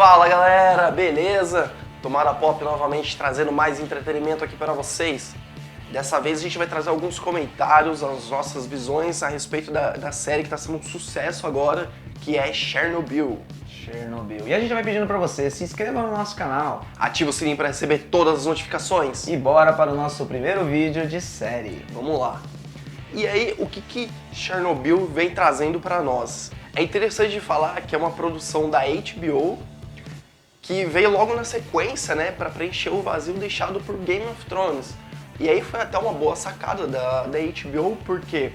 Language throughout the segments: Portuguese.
Fala galera, beleza? Tomara Pop novamente trazendo mais entretenimento aqui para vocês. Dessa vez a gente vai trazer alguns comentários, as nossas visões a respeito da série que está sendo um sucesso agora, que é Chernobyl. E a gente vai pedindo para você, se inscreva no nosso canal. Ativa o sininho para receber todas as notificações. E bora para o nosso primeiro vídeo de série. Vamos lá. E aí, o que Chernobyl vem trazendo para nós? É interessante de falar que é uma produção da HBO, que veio logo na sequência, né, para preencher o vazio deixado por Game of Thrones. E aí foi até uma boa sacada da HBO, porque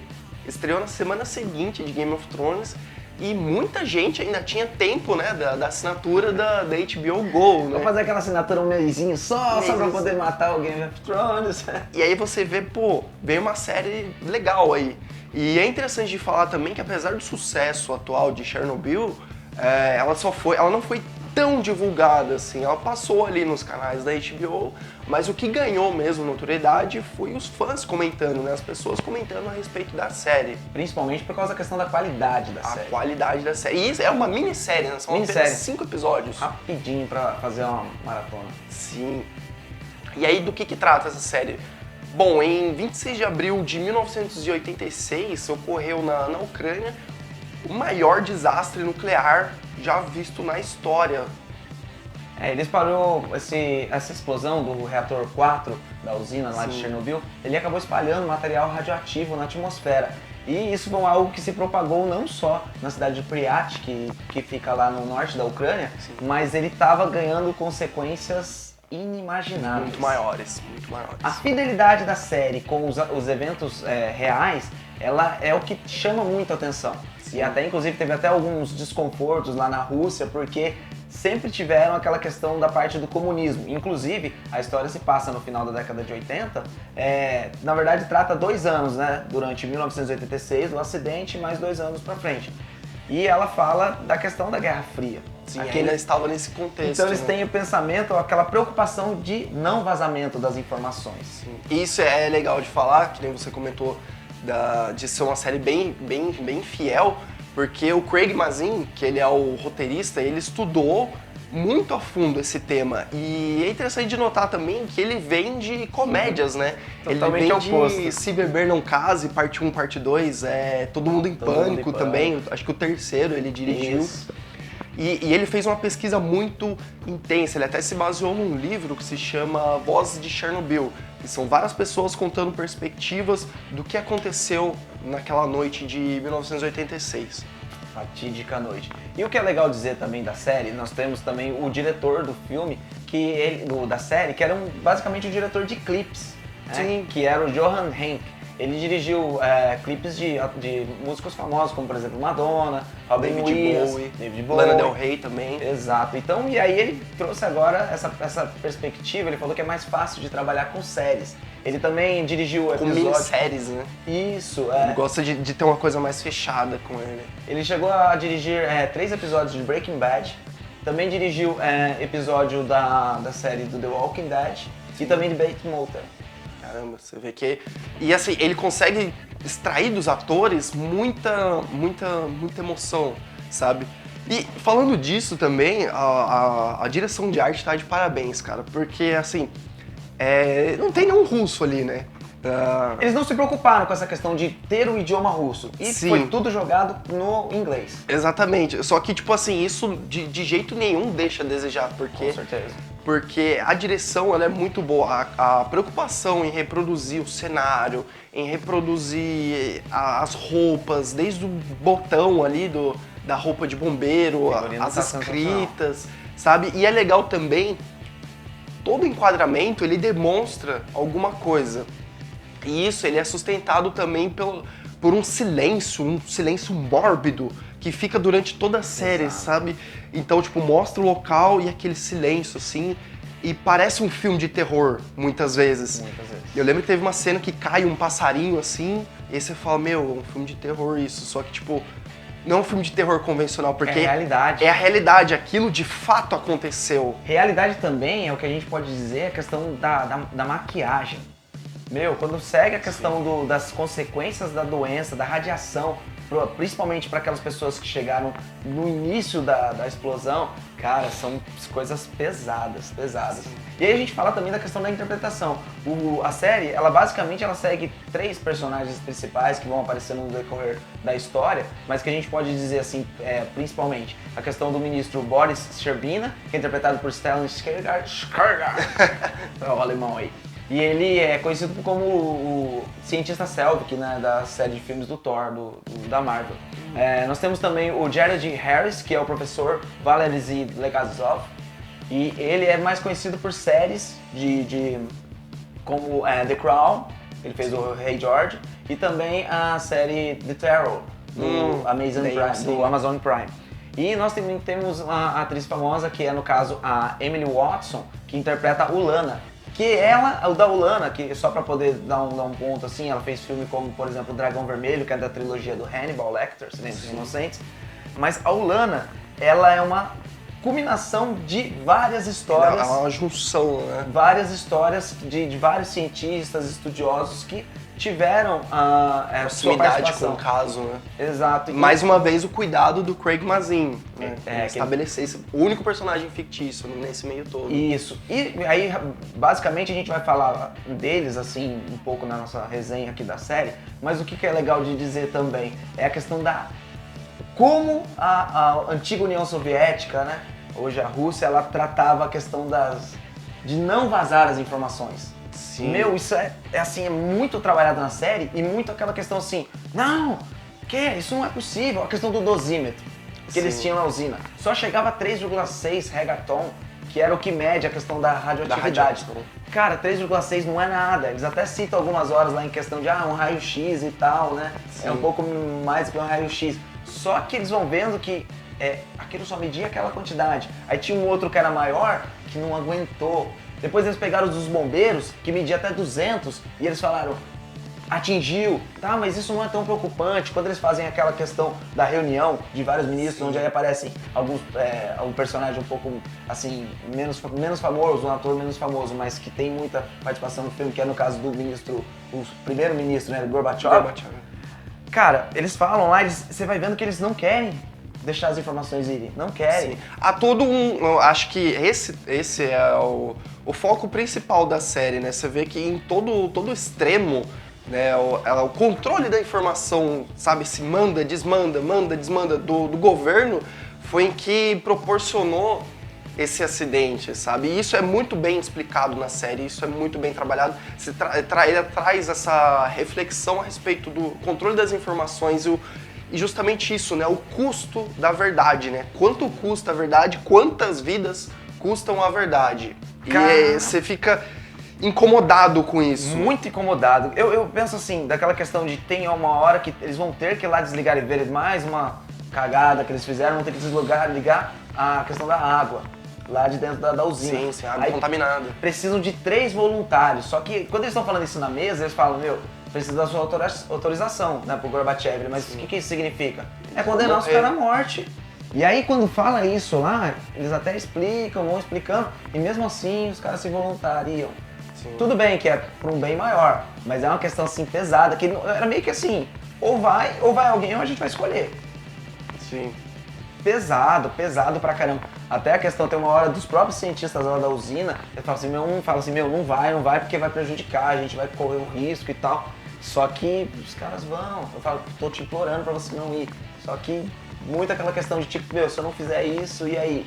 estreou na semana seguinte de Game of Thrones e muita gente ainda tinha tempo, né, da assinatura da HBO Go, né? Vou fazer aquela assinatura um mêsinho só pra poder matar o Game of Thrones. E aí você vê, pô, veio uma série legal aí. E é interessante de falar também que apesar do sucesso atual de Chernobyl, ela não foi tão divulgada assim, ela passou ali nos canais da HBO, mas o que ganhou mesmo notoriedade foi os fãs comentando, né? As pessoas comentando a respeito da série. Principalmente por causa da questão da qualidade da série. A qualidade da série. E isso é uma minissérie, né? São apenas 5 episódios. Rapidinho pra fazer uma maratona. Sim. E aí do que trata essa série? Bom, em 26 de abril de 1986 ocorreu na Ucrânia o maior desastre nuclear já visto na história. Ele disparou essa explosão do reator 4 da usina lá de Chernobyl, ele acabou espalhando material radioativo na atmosfera. E isso foi algo que se propagou não só na cidade de Pripyat, que fica lá no norte da Ucrânia, mas ele estava ganhando consequências inimagináveis. Muito maiores, muito maiores. A fidelidade da série com os eventos reais, ela é o que chama muito a atenção. Sim. E até, inclusive, teve até alguns desconfortos lá na Rússia, porque sempre tiveram aquela questão da parte do comunismo. Inclusive, a história se passa no final da década de 80, na verdade trata 2 anos, né? Durante 1986, o acidente, mais 2 anos pra frente. E ela fala da questão da Guerra Fria. Sim, ainda estava nesse contexto. Então eles têm o pensamento, aquela preocupação de não vazamento das informações. Sim. Isso é legal de falar, que nem você comentou, de ser uma série bem fiel, porque o Craig Mazin, que ele é o roteirista, ele estudou muito a fundo esse tema. E é interessante de notar também que ele vem de comédias, né? Totalmente ele vem de Se Beber Não Case, parte 1, parte 2, Todo Mundo em Pânico também, acho que o terceiro ele dirigiu. Isso. E ele fez uma pesquisa muito intensa, ele até se baseou num livro que se chama Vozes de Chernobyl, que são várias pessoas contando perspectivas do que aconteceu naquela noite de 1986. Fatídica noite. E o que é legal dizer também da série, nós temos também o diretor do filme, da série, que era basicamente o diretor de clipes, né? Que era o Johan Henk. Ele dirigiu clipes de músicos famosos, como por exemplo Madonna, Robin Williams, David Bowie, Lana Del Rey também. Exato. Então, e aí ele trouxe agora essa perspectiva, ele falou que é mais fácil de trabalhar com séries. Ele também dirigiu episódios... Com minisséries, né? Isso, Ele gosta de ter uma coisa mais fechada com ele. Ele chegou a dirigir 3 episódios de Breaking Bad, também dirigiu episódio da série do The Walking Dead e também de Bates Motel. Caramba, você vê que... E assim, ele consegue extrair dos atores muita emoção, sabe? E falando disso também, a direção de arte tá de parabéns, cara, porque assim, não tem nenhum russo ali, né? Eles não se preocuparam com essa questão de ter o idioma russo. E foi tudo jogado no inglês. Exatamente. Só que, tipo assim, isso de jeito nenhum deixa a desejar, porque... Com certeza. Porque a direção ela é muito boa, a preocupação em reproduzir o cenário, em reproduzir as roupas, desde o botão ali da roupa de bombeiro, as escritas, sabe? E é legal também, todo enquadramento ele demonstra alguma coisa. E isso ele é sustentado também por um silêncio mórbido, que fica durante toda a série, sabe? Então, tipo, mostra o local e aquele silêncio, assim, e parece um filme de terror, muitas vezes. Eu lembro que teve uma cena que cai um passarinho, assim, e aí você fala, meu, é um filme de terror isso, só que, tipo, não é um filme de terror convencional, porque... É a realidade. É a realidade, aquilo de fato aconteceu. Realidade também é o que a gente pode dizer, a questão da maquiagem. Quando segue a questão das consequências da doença, da radiação, principalmente para aquelas pessoas que chegaram no início da explosão, cara, são coisas pesadas. Sim. E aí a gente fala também da questão da interpretação. A série, ela basicamente segue 3 personagens principais que vão aparecer no decorrer da história, mas que a gente pode dizer assim, principalmente a questão do ministro Boris Sherbina, que é interpretado por Stellan Skarsgård, é o alemão aí. E ele é conhecido como o cientista Selvig, né, da série de filmes do Thor, da Marvel. Nós temos também o Jared Harris, que é o professor Valery Z. Legazov, e ele é mais conhecido por séries como The Crown, ele fez o Rei George, e também a série The Terror, do Amazon Prime. E nós também temos uma atriz famosa, que é, no caso, a Emily Watson, que interpreta Ulana. Que ela, o da Ulana, que só pra poder dar um ponto assim, ela fez filme como, por exemplo, o Dragão Vermelho, que é da trilogia do Hannibal Lecter, Silêncio dos Inocentes. Mas a Ulana, ela é uma culminação de várias histórias. É uma junção, né? Várias histórias de vários cientistas, estudiosos que tiveram a proximidade com o caso, né? Exato. Mais uma vez o cuidado do Craig Mazin, né? Estabelecer esse único personagem fictício nesse meio todo. Isso. E aí, basicamente, a gente vai falar deles, assim, um pouco na nossa resenha aqui da série, mas o que é legal de dizer também é a questão da como a antiga União Soviética, né, hoje a Rússia, ela tratava a questão de não vazar as informações. Sim. Meu, isso é muito trabalhado na série e muito aquela questão assim, não, isso não é possível, a questão do dosímetro que eles tinham na usina. Só chegava a 3,6 regaton, que era o que mede a questão da radioatividade. Cara, 3,6 não é nada, eles até citam algumas horas lá em questão de um raio-x e tal, né? Sim. É um pouco mais que um raio-x. Só que eles vão vendo que aquilo só media aquela quantidade. Aí tinha um outro que era maior, que não aguentou. Depois eles pegaram os dos bombeiros, que media até 200, e eles falaram, atingiu, tá, mas isso não é tão preocupante. Quando eles fazem aquela questão da reunião de vários ministros, sim, onde aí aparecem algum personagem um pouco, assim, menos famoso, um ator menos famoso, mas que tem muita participação no filme, que é no caso do o primeiro-ministro, né, Gorbachev. Cara, eles falam lá, você vai vendo que eles não querem deixar as informações irem, não querem. Sim. Há todo eu acho que esse é o foco principal da série, né? Você vê que em todo extremo, né, o controle da informação, sabe, se manda, desmanda do governo, foi em que proporcionou esse acidente, sabe? E isso é muito bem explicado na série, isso é muito bem trabalhado. Ele traz essa reflexão a respeito do controle das informações e justamente isso, né? O custo da verdade, né? Quanto custa a verdade, quantas vidas custam a verdade. E você fica incomodado com isso. Muito incomodado. Eu penso assim, daquela questão de tem uma hora que eles vão ter que ir lá desligar e ver mais uma cagada que eles fizeram, vão ter que ligar a questão da água lá de dentro da usina. Sim, água contaminada. Precisam de 3 voluntários. Só que quando eles estão falando isso na mesa, eles falam, precisa da sua autorização, né, pro Gorbachev. Mas o que isso significa? É condenar os caras à morte. E aí quando fala isso lá, eles até vão explicando, e mesmo assim os caras se voluntariam. Sim. Tudo bem que é para um bem maior, mas é uma questão assim pesada, que era meio que assim, ou vai alguém ou a gente vai escolher. Sim. Pesado pra caramba. Até a questão, tem uma hora dos próprios cientistas lá da usina, eles falam assim, não vai porque vai prejudicar, a gente vai correr um risco e tal. Só que os caras vão, eu falo, tô te implorando pra você não ir. Só que muito aquela questão de tipo, se eu não fizer isso, e aí?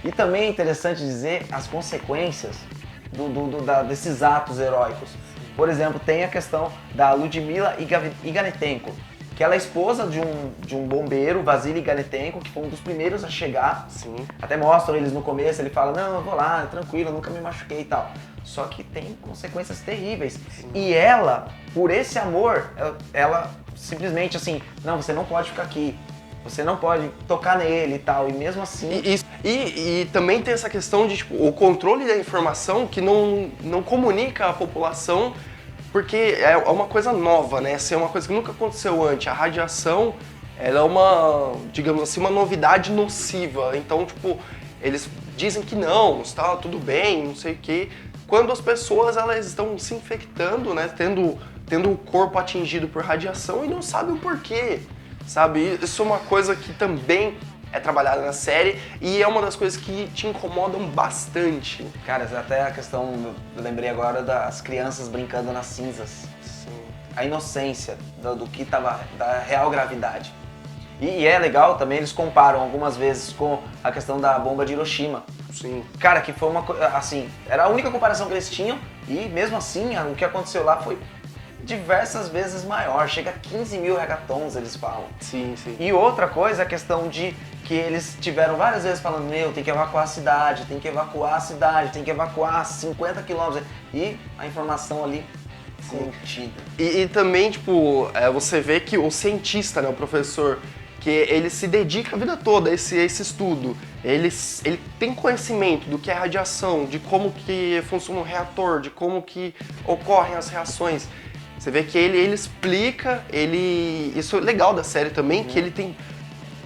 E também é interessante dizer as consequências desses atos heróicos. Por exemplo, tem a questão da Ludmila Iganitenko, que ela é esposa de um bombeiro, Vasily Iganitenko, que foi um dos primeiros a chegar. Sim. Até mostram eles no começo, ele fala, não, eu vou lá, tranquilo, nunca me machuquei e tal. Só que tem consequências terríveis. Sim. E ela, por esse amor, ela simplesmente assim, não, você não pode ficar aqui. Você não pode tocar nele e tal, e mesmo assim... E também tem essa questão de, tipo, o controle da informação que não comunica à população, porque é uma coisa nova, né? Essa é uma coisa que nunca aconteceu antes. A radiação, ela é uma, digamos assim, uma novidade nociva. Então, tipo, eles dizem que não, está tudo bem, não sei o quê. Quando as pessoas, elas estão se infectando, né? Tendo o corpo atingido por radiação e não sabem o porquê. sabe? Isso é uma coisa que também é trabalhada na série e é uma das coisas que te incomodam bastante. Cara, até a questão, eu lembrei agora das crianças brincando nas cinzas. Sim. A inocência do que tava, da real gravidade. E é legal também, eles comparam algumas vezes com a questão da bomba de Hiroshima. Sim. Cara, que foi uma coisa, assim, era a única comparação que eles tinham e mesmo assim o que aconteceu lá foi diversas vezes maior, chega a 15 mil megatons, eles falam. Sim, sim. E outra coisa, a questão de que eles tiveram várias vezes falando, meu, tem que evacuar a cidade, tem que evacuar a cidade, tem que evacuar 50 quilômetros. E a informação ali contida. E também, tipo, você vê que o cientista, né, o professor, que ele se dedica a vida toda a esse estudo. Ele tem conhecimento do que é radiação, de como que funciona um reator, de como que ocorrem as reações. Você vê que ele explica, isso é legal da série também, que ele tem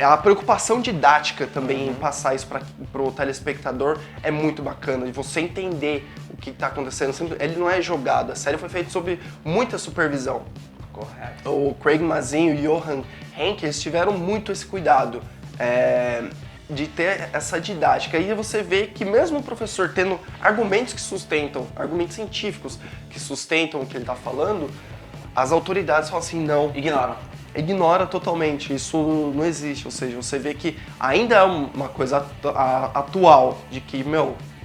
a preocupação didática também em passar isso para o telespectador é muito bacana, de você entender o que está acontecendo. Ele não é jogado, a série foi feita sob muita supervisão. Correto. O Craig Mazin e o Johan Henke, eles tiveram muito esse cuidado de ter essa didática. E você vê que mesmo o professor tendo argumentos que sustentam, argumentos científicos que sustentam o que ele está falando, as autoridades falam assim, não. Ignora totalmente, isso não existe. Ou seja, você vê que ainda é uma coisa atual, de que,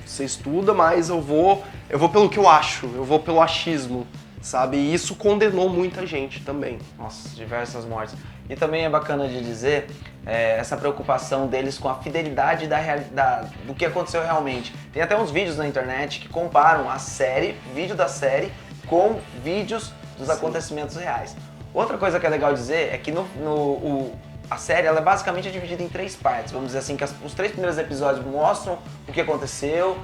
você estuda, mas eu vou pelo que eu acho, eu vou pelo achismo. Sabe? E isso condenou muita gente também. Nossa, diversas mortes. E também é bacana de dizer essa preocupação deles com a fidelidade do que aconteceu realmente. Tem até uns vídeos na internet que comparam a série, vídeo da série, com vídeos dos acontecimentos reais. Outra coisa que é legal dizer é que a série ela é basicamente dividida em 3 partes. Vamos dizer assim, que os 3 primeiros episódios mostram o que aconteceu,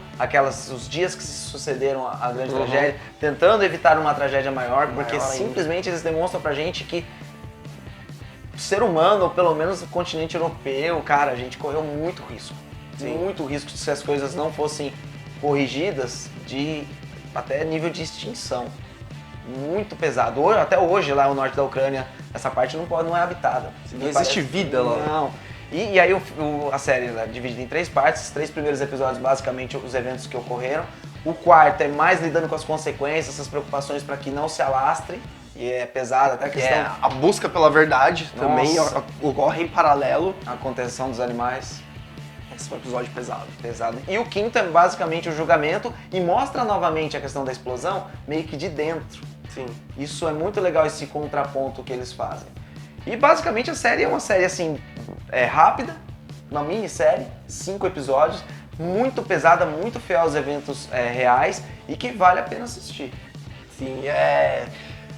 os dias que se sucederam à grande tragédia, tentando evitar uma tragédia maior, porque simplesmente eles demonstram pra gente que o ser humano, ou pelo menos o continente europeu, cara, a gente correu muito risco. Sim. Muito risco se as coisas não fossem corrigidas até nível de extinção. Muito pesado. Até hoje, lá no norte da Ucrânia, essa parte não é habitada. Não existe vida lá. Não. E aí a série é dividida em 3 partes. Os 3 primeiros episódios, basicamente, os eventos que ocorreram. O quarto é mais lidando com as consequências, essas preocupações para que não se alastre. E é pesado até a questão... a busca pela verdade também ocorre em paralelo. A contenção dos animais. Esse é um episódio pesado. E o quinto é basicamente o julgamento e mostra novamente a questão da explosão meio que de dentro. Sim. Isso é muito legal, esse contraponto que eles fazem. E basicamente a série é uma série assim, rápida, uma minissérie, 5 episódios, muito pesada, muito fiel aos eventos reais e que vale a pena assistir. Sim,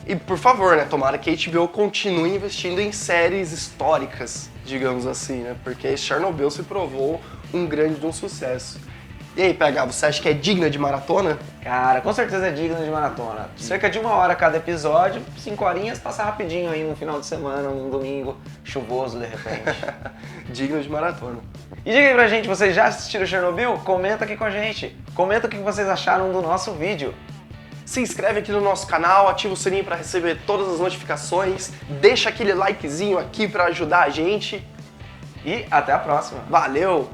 E por favor, né, tomara que a HBO continue investindo em séries históricas, digamos assim, né? Porque Chernobyl se provou um grande sucesso. E aí, PH, você acha que é digna de maratona? Cara, com certeza é digna de maratona. Cerca de 1 hora cada episódio, 5 horinhas, passa rapidinho aí um final de semana, um domingo chuvoso de repente. Digno de maratona. E diga aí pra gente, vocês já assistiram Chernobyl? Comenta aqui com a gente. Comenta o que vocês acharam do nosso vídeo. Se inscreve aqui no nosso canal, ativa o sininho para receber todas as notificações, deixa aquele likezinho aqui para ajudar a gente. E até a próxima. Valeu!